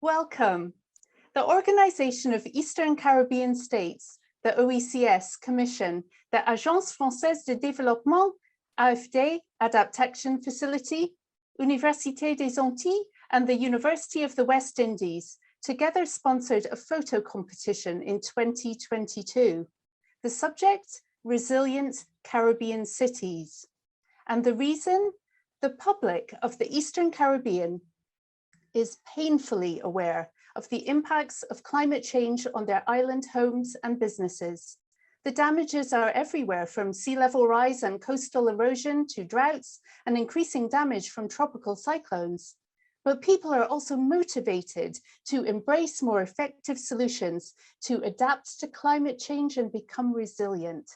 Welcome. The Organization of Eastern Caribbean States, the OECS, commission the Agence Française de Développement, AFD, Adaptation Facility, Université des Antilles, and the University of the West Indies together sponsored a photo competition in 2022. The subject, Resilient Caribbean Cities. And the reason? The public of the Eastern Caribbean is painfully aware of the impacts of climate change on their island homes and businesses. The damages are everywhere, from sea level rise and coastal erosion to droughts and increasing damage from tropical cyclones. But people are also motivated to embrace more effective solutions to adapt to climate change and become resilient.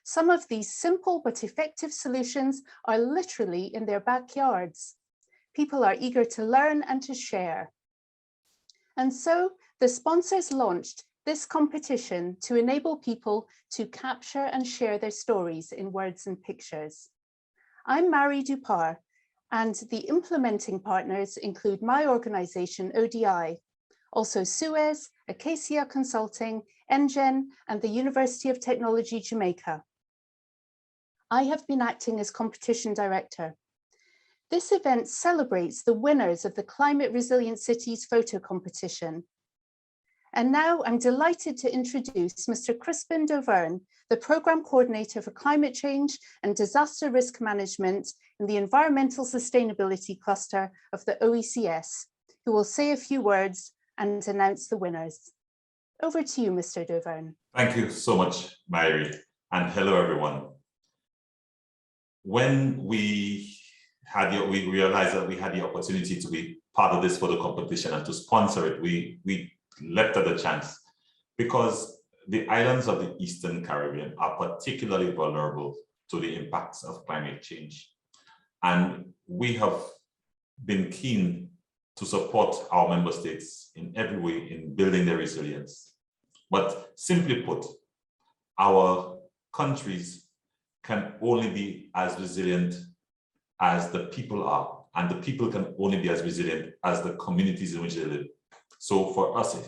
Some of these simple but effective solutions are literally in their backyards. People are eager to learn and to share. And so the sponsors launched this competition to enable people to capture and share their stories in words and pictures. I'm Marie Dupar, and the implementing partners include my organization, ODI, also Suez, Acacia Consulting, NGen, and the University of Technology, Jamaica. I have been acting as competition director. This event celebrates the winners of the Climate Resilient Cities photo competition. And now I'm delighted to introduce Mr. Crispin Dauvergne, the Program Coordinator for Climate Change and Disaster Risk Management in the Environmental Sustainability Cluster of the OECS, who will say a few words and announce the winners. Over to you, Mr. Dauvergne. Thank you so much, Mary, and hello, everyone. When we realized that we had the opportunity to be part of this photo competition and to sponsor it, we leapt at the chance, because the islands of the Eastern Caribbean are particularly vulnerable to the impacts of climate change. And we have been keen to support our member states in every way in building their resilience. But simply put, our countries can only be as resilient as the people are, and the people can only be as resilient as the communities in which they live. So for us,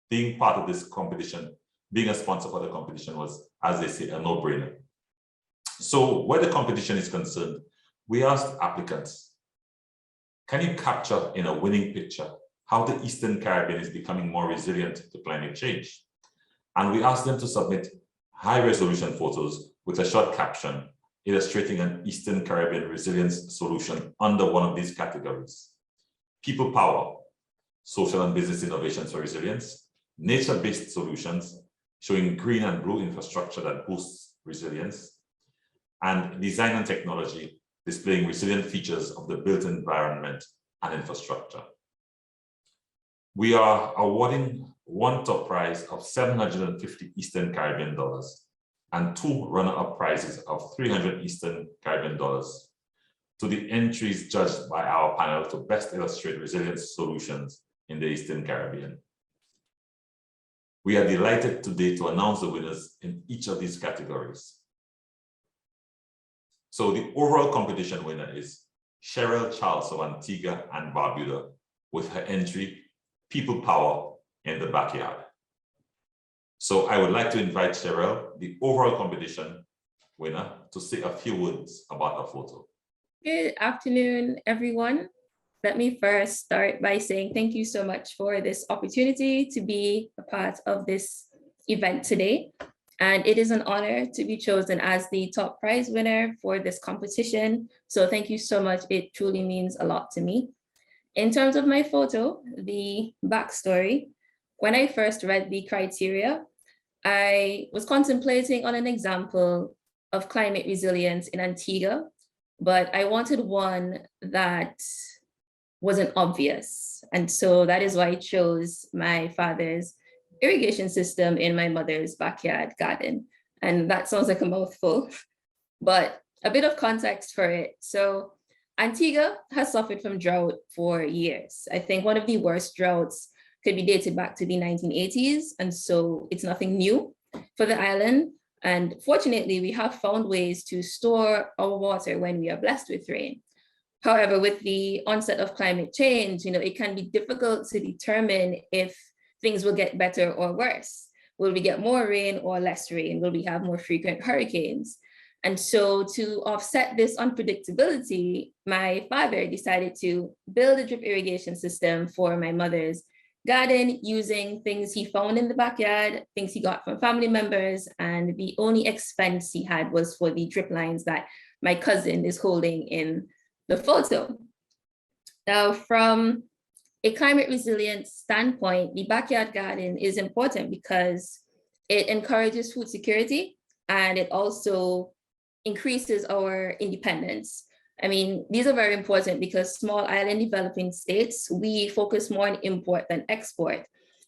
being part of this competition, being a sponsor for the competition was, as they say, a no-brainer. So where the competition is concerned, we asked applicants, can you capture in a winning picture how the Eastern Caribbean is becoming more resilient to climate change? And we asked them to submit high-resolution photos with a short caption illustrating an Eastern Caribbean resilience solution under one of these categories: people power, social and business innovations for resilience, nature-based solutions showing green and blue infrastructure that boosts resilience, and design and technology displaying resilient features of the built environment and infrastructure. We are awarding one top prize of 750 Eastern Caribbean dollars and two runner-up prizes of 300 Eastern Caribbean dollars to the entries judged by our panel to best illustrate resilience solutions in the Eastern Caribbean. We are delighted today to announce the winners in each of these categories. So the overall competition winner is Cheryl Charles of Antigua and Barbuda with her entry, People Power in the Backyard. So I would like to invite Cheryl, the overall competition winner, to say a few words about her photo. Good afternoon, everyone. Let me first start by saying thank you so much for this opportunity to be a part of this event today. And it is an honor to be chosen as the top prize winner for this competition. So thank you so much. It truly means a lot to me. In terms of my photo, the backstory, when I first read the criteria, I was contemplating on an example of climate resilience in Antigua, but I wanted one that wasn't obvious. And so that is why I chose my father's irrigation system in my mother's backyard garden. And that sounds like a mouthful, but a bit of context for it. So Antigua has suffered from drought for years. I think one of the worst droughts could be dated back to the 1980s. And so it's nothing new for the island. And fortunately, we have found ways to store our water when we are blessed with rain. However, with the onset of climate change, it can be difficult to determine if things will get better or worse. Will we get more rain or less rain? Will we have more frequent hurricanes? And so to offset this unpredictability, my father decided to build a drip irrigation system for my mother's garden using things he found in the backyard, things he got from family members, and the only expense he had was for the drip lines that my cousin is holding in the photo. Now, from a climate resilience standpoint, the backyard garden is important because it encourages food security and it also increases our independence. I mean, these are very important because small island developing states, we focus more on import than export.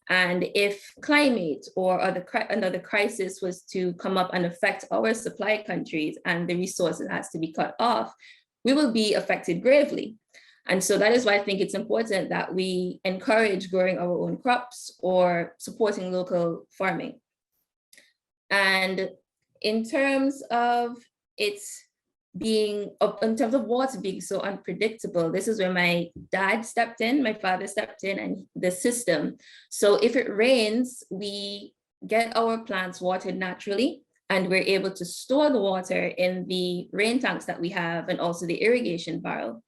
And if climate or another crisis was to come up and affect our supply countries and the resources has to be cut off, we will be affected gravely. And so that is why I think it's important that we encourage growing our own crops or supporting local farming. And in terms of in terms of water being so unpredictable, this is where my dad stepped in, my father stepped in, and the system. So if it rains, we get our plants watered naturally, and we're able to store the water in the rain tanks that we have and also the irrigation barrel.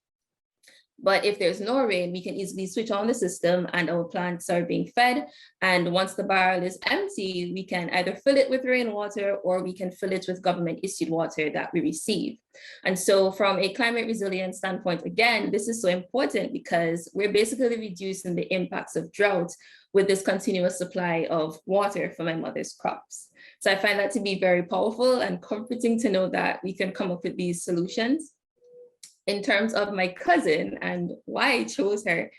But if there's no rain, we can easily switch on the system and our plants are being fed. And once the barrel is empty, we can either fill it with rainwater or we can fill it with government issued water that we receive. And so from a climate resilience standpoint, again, this is so important because we're basically reducing the impacts of drought with this continuous supply of water for my mother's crops. So I find that to be very powerful and comforting to know that we can come up with these solutions. In terms of my cousin and why I chose her,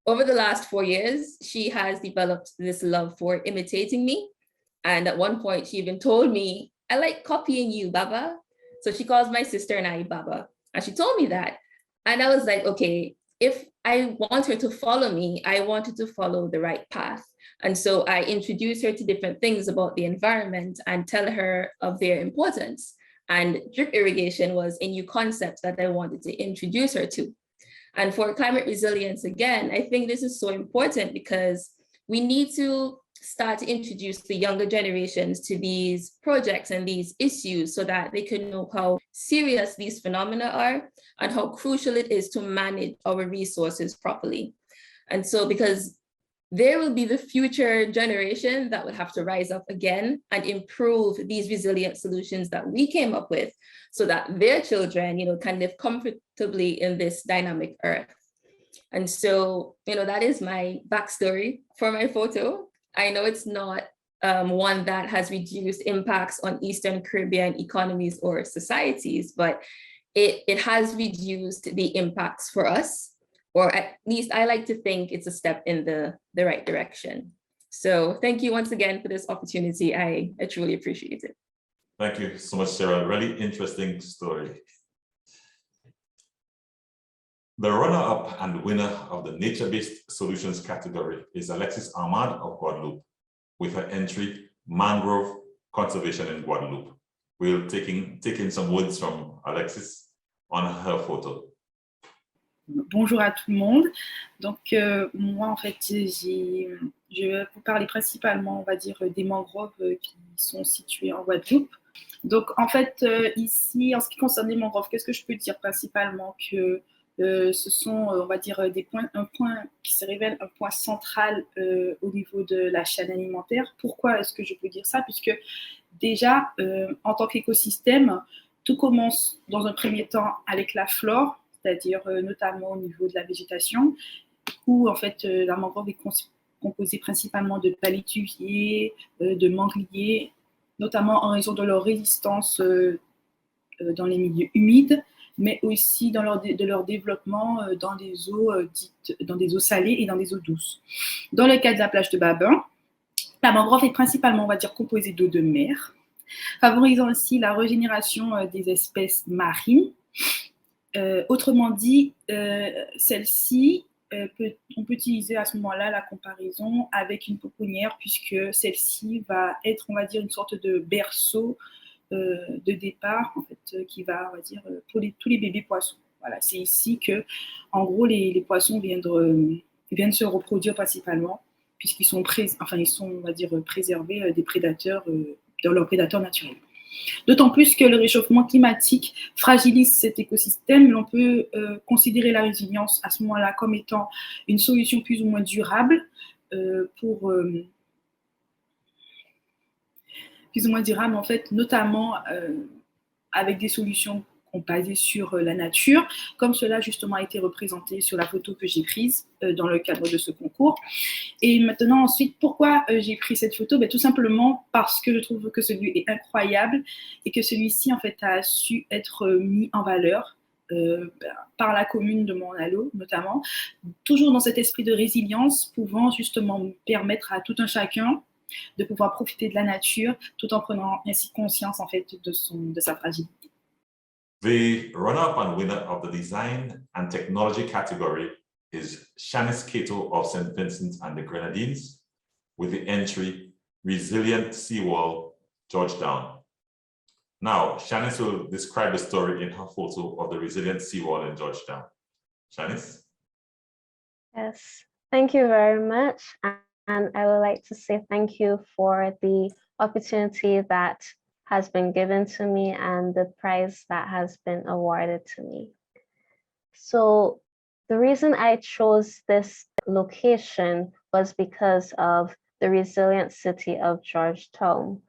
over the last 4 years, she has developed this love for imitating me. And at one point, she even told me, I like copying you, Baba. So she calls my sister and I Baba. And she told me that. And I was like, okay, if I want her to follow me, I wanted to follow the right path. And so I introduced her to different things about the environment and tell her of their importance. And drip irrigation was a new concept that I wanted to introduce her to. And for climate resilience, again, I think this is so important because we need to start to introduce the younger generations to these projects and these issues so that they can know how serious these phenomena are and how crucial it is to manage our resources properly. And so because there will be the future generation that would have to rise up again and improve these resilient solutions that we came up with so that their children, can live comfortably in this dynamic earth. And so, that is my backstory for my photo. I know it's not one that has reduced impacts on Eastern Caribbean economies or societies, but it has reduced the impacts for us. Or at least I like to think it's a step in the right direction. So thank you once again for this opportunity. I truly appreciate it. Thank you so much, Sarah. Really interesting story. The runner-up and winner of the Nature-Based Solutions category is Alexis Ahmad of Guadeloupe with her entry, Mangrove Conservation in Guadeloupe. We'll take in some words from Alexis on her photo. Bonjour à tout le monde. Donc, moi, en fait, je vais vous parler principalement, on va dire, des mangroves qui sont situés en Guadeloupe. Donc, en fait, ici, en ce qui concerne les mangroves, qu'est-ce que je peux dire principalement que ce sont, on va dire, un point qui se révèle un point central au niveau de la chaîne alimentaire. Pourquoi est-ce que je peux dire ça? Puisque déjà, en tant qu'écosystème, tout commence dans un premier temps avec la flore, c'est-à-dire notamment au niveau de la végétation, où en fait la mangrove est composée principalement de palétuviers, de mangliers, notamment en raison de leur résistance dans les milieux humides, mais aussi de leur développement dans des eaux salées et dans des eaux douces. Dans le cas de la plage de Babin, la mangrove est principalement, on va dire, composée d'eau de mer, favorisant ainsi la régénération des espèces marines. Autrement dit, celle-ci, on peut utiliser à ce moment-là la comparaison avec une pouponnière, puisque celle-ci va être, on va dire, une sorte de berceau de départ, en fait, qui va, on va dire, pour tous les bébés poissons. Voilà, c'est ici que, en gros, les poissons viennent se reproduire principalement, puisqu'ils sont, on va dire, préservés des prédateurs, de leurs prédateurs naturels. D'autant plus que le réchauffement climatique fragilise cet écosystème, l'on peut considérer la résilience à ce moment-là comme étant une solution plus ou moins durable en fait, notamment avec des solutions basées sur la nature, comme cela justement a été représenté sur la photo que j'ai prise dans le cadre de ce concours. Et maintenant, ensuite, pourquoi j'ai pris cette photo? Tout simplement parce que je trouve que ce lieu est incroyable et que celui-ci, en fait, a su être mis en valeur par la commune de Montréal, notamment, toujours dans cet esprit de résilience, pouvant justement permettre à tout un chacun de pouvoir profiter de la nature tout en prenant ainsi conscience, en fait, de sa fragilité. The runner-up and winner of the Design and Technology category is Shanice Cato of St. Vincent and the Grenadines with the entry Resilient Seawall, Georgetown. Now, Shanice will describe the story in her photo of the Resilient Seawall in Georgetown. Shanice? Yes, thank you very much. And I would like to say thank you for the opportunity that has been given to me and the prize that has been awarded to me. So the reason I chose this location was because of the resilient city of Georgetown.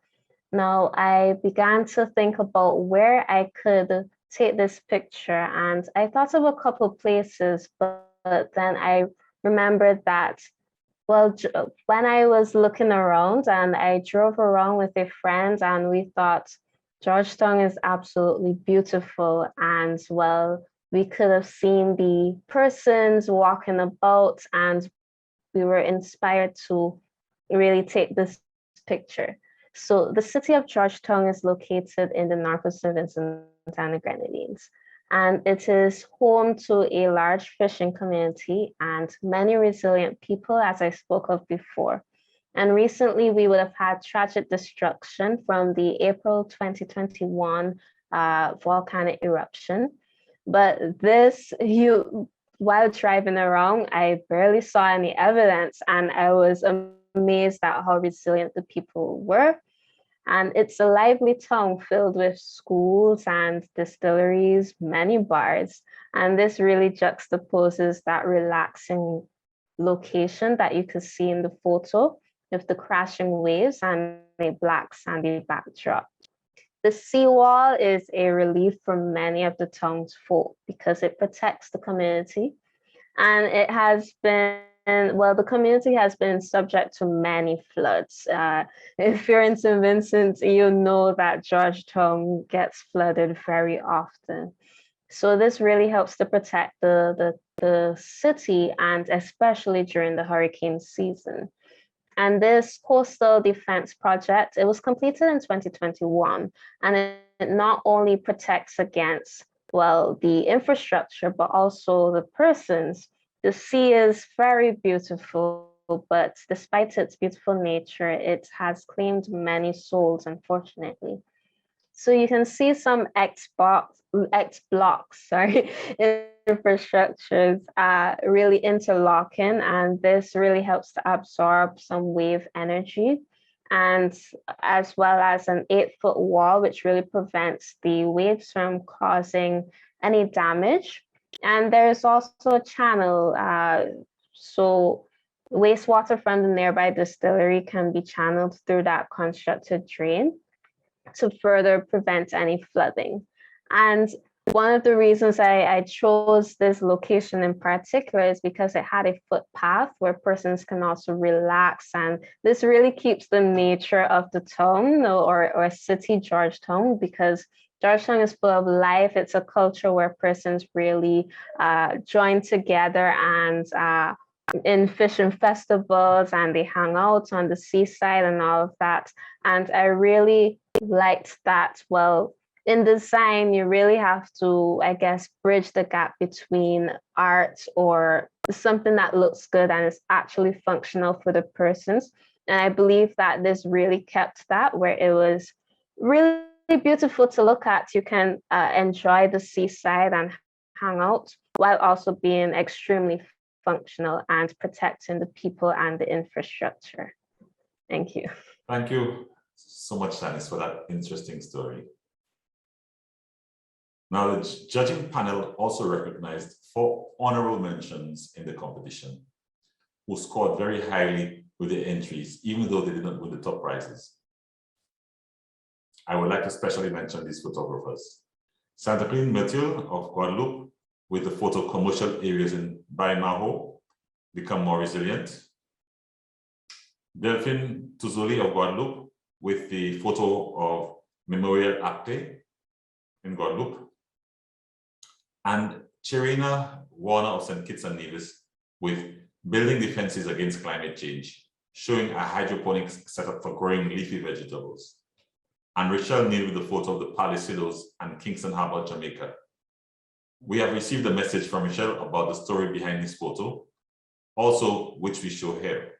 Now, I began to think about where I could take this picture, and I thought of a couple places, but then I remembered that, well, when I was looking around and I drove around with a friend and we thought Georgetown is absolutely beautiful, and well, we could have seen the persons walking about and we were inspired to really take this picture. So the city of Georgetown is located in the north of St. Vincent and the Grenadines, and it is home to a large fishing community and many resilient people, as I spoke of before. And recently we would have had tragic destruction from the April 2021 volcanic eruption. But while driving around, I barely saw any evidence, and I was amazed at how resilient the people were. And it's a lively town filled with schools and distilleries, many bars. And this really juxtaposes that relaxing location that you could see in the photo with the crashing waves and a black sandy backdrop. The seawall is a relief for many of the town's folk because it protects the community. And it has been, well, the community has been subject to many floods. If you're in St. Vincent, you know that Georgetown gets flooded very often. So this really helps to protect the city, and especially during the hurricane season. And this coastal defense project, it was completed in 2021, and it not only protects against, well, the infrastructure, but also the persons. The sea is very beautiful, but despite its beautiful nature, it has claimed many souls, unfortunately. So you can see some X-blocks, infrastructures really interlocking, and this really helps to absorb some wave energy, and as well as an 8-foot wall, which really prevents the waves from causing any damage. And there's also a channel, so wastewater from the nearby distillery can be channeled through that constructed drain to further prevent any flooding. And one of the reasons I chose this location in particular is because it had a footpath where persons can also relax, and this really keeps the nature of the town or city Georgetown, because Georgetown is full of life. It's a culture where persons really join together and in fishing festivals, and they hang out on the seaside and all of that. And I really liked that. Well, in design, you really have to, I guess, bridge the gap between art or something that looks good and is actually functional for the persons. And I believe that this really kept that, where it was really beautiful to look at. You can enjoy the seaside and hang out while also being extremely functional and protecting the people and the infrastructure. Thank you. Thank you so much, Tanis, for that interesting story. Now, the judging panel also recognized 4 honorable mentions in the competition, who scored very highly with their entries, even though they didn't win the top prizes. I would like to specially mention these photographers. Santa Clean Mathilde of Guadeloupe with the photo Commercial Areas in Baimaho Become More Resilient. Delphine Tuzoli of Guadeloupe with the photo of Memorial Acte in Guadeloupe. And Cherina Warner of St. Kitts and Nevis with Building Defenses Against Climate Change, showing a hydroponics setup for growing leafy vegetables. And Rachel Neal with the photo of the Palisados and Kingston Harbour, Jamaica. We have received a message from Michelle about the story behind this photo, also which we show here.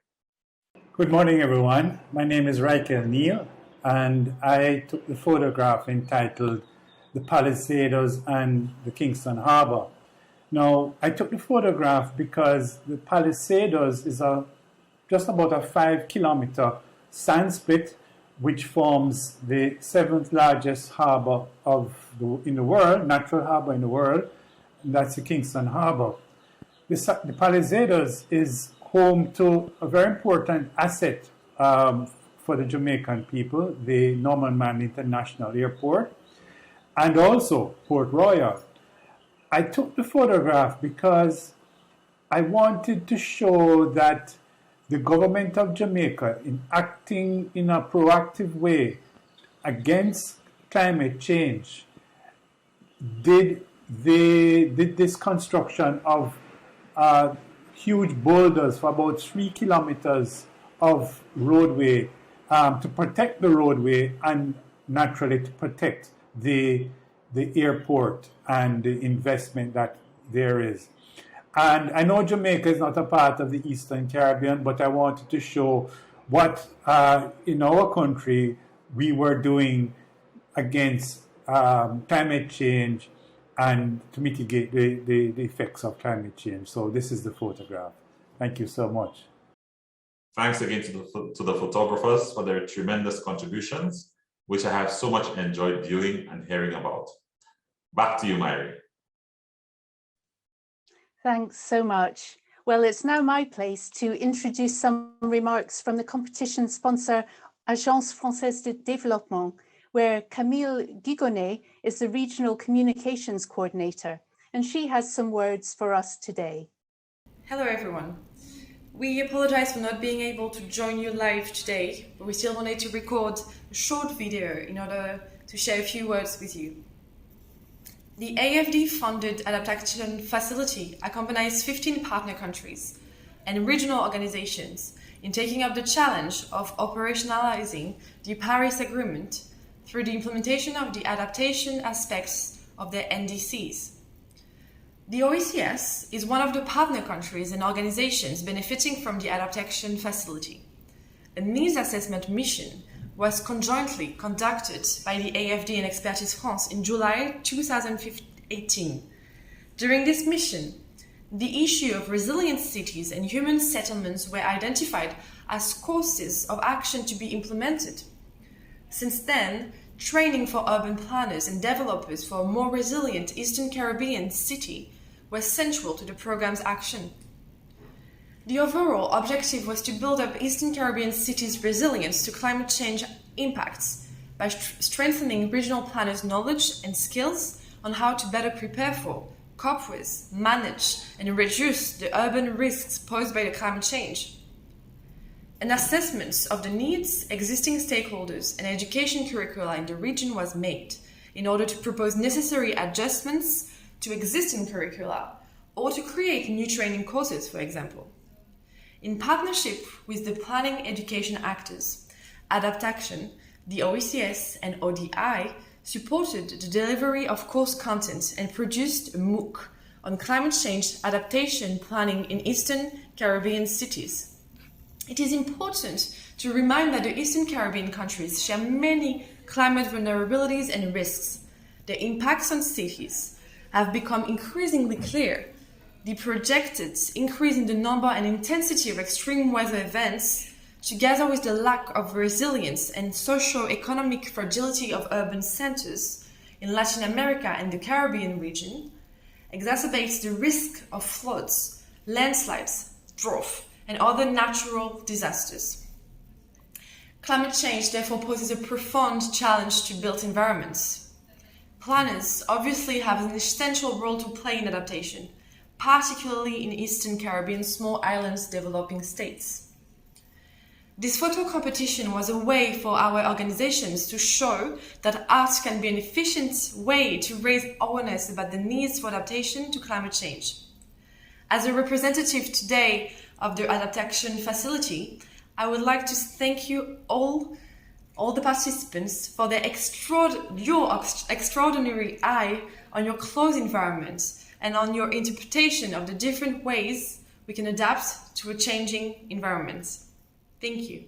Good morning, everyone. My name is Rachel Neal, and I took the photograph entitled The Palisados and the Kingston Harbour. Now, I took the photograph because the Palisados is just about a 5-kilometer sand spit which forms the 7th largest harbour in the world, natural harbour in the world, and that's the Kingston Harbour. The Palisados is home to a very important asset for the Jamaican people, the Norman Manley International Airport, and also Port Royal. I took the photograph because I wanted to show that the government of Jamaica, in acting in a proactive way against climate change, did this construction of huge boulders for about 3 kilometers of roadway to protect the roadway and naturally to protect the airport and the investment that there is. And I know Jamaica is not a part of the Eastern Caribbean, but I wanted to show what in our country we were doing against climate change and to mitigate the effects of climate change. So this is the photograph. Thank you so much. Thanks again to the photographers for their tremendous contributions, which I have so much enjoyed viewing and hearing about. Back to you, Myri. Thanks so much. Well, it's now my place to introduce some remarks from the competition sponsor, Agence Française de Développement, where Camille Guigonnet is the Regional Communications Coordinator, and she has some words for us today. Hello, everyone. We apologize for not being able to join you live today, but we still wanted to record a short video in order to share a few words with you. The AFD-funded adaptation facility accompanies 15 partner countries and regional organizations in taking up the challenge of operationalizing the Paris Agreement through the implementation of the adaptation aspects of their NDCs. The OECS is one of the partner countries and organizations benefiting from the adaptation facility. A needs assessment mission was conjointly conducted by the AFD and Expertise France in July 2018. During this mission, the issue of resilient cities and human settlements were identified as courses of action to be implemented. Since then, training for urban planners and developers for a more resilient Eastern Caribbean city was central to the program's action. The overall objective was to build up Eastern Caribbean cities' resilience to climate change impacts by strengthening regional planners' knowledge and skills on how to better prepare for, cope with, manage, and reduce the urban risks posed by the climate change. An assessment of the needs, existing stakeholders, and education curricula in the region was made in order to propose necessary adjustments to existing curricula or to create new training courses, for example. In partnership with the planning education actors, Adaptation, the OECS, and ODI supported the delivery of course content and produced a MOOC on climate change adaptation planning in Eastern Caribbean cities. It is important to remind that the Eastern Caribbean countries share many climate vulnerabilities and risks. The impacts on cities have become increasingly clear. The projected increase in the number and intensity of extreme weather events, together with the lack of resilience and socio-economic fragility of urban centers in Latin America and the Caribbean region, exacerbates the risk of floods, landslides, drought, and other natural disasters. Climate change therefore poses a profound challenge to built environments. Planners obviously have an essential role to play in adaptation, particularly in Eastern Caribbean small islands developing states. This photo competition was a way for our organizations to show that art can be an efficient way to raise awareness about the needs for adaptation to climate change. As a representative today of the Adaptation Facility, I would like to thank you all the participants for your extraordinary eye on your close environment and on your interpretation of the different ways we can adapt to a changing environment. Thank you.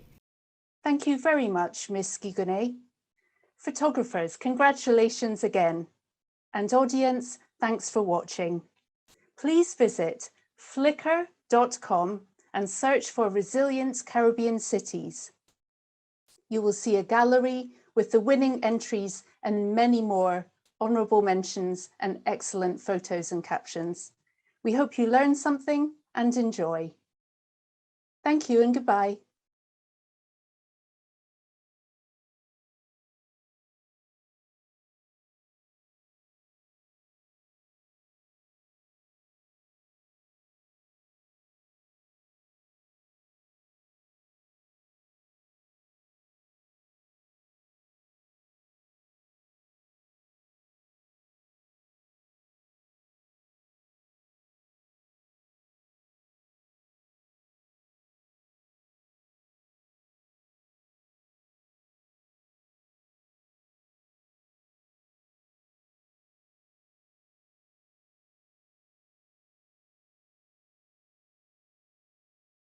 Thank you very much, Ms. Guigonet. Photographers, congratulations again. And audience, thanks for watching. Please visit flickr.com and search for Resilient Caribbean Cities. You will see a gallery with the winning entries and many more honourable mentions and excellent photos and captions. We hope you learned something and enjoy. Thank you and goodbye.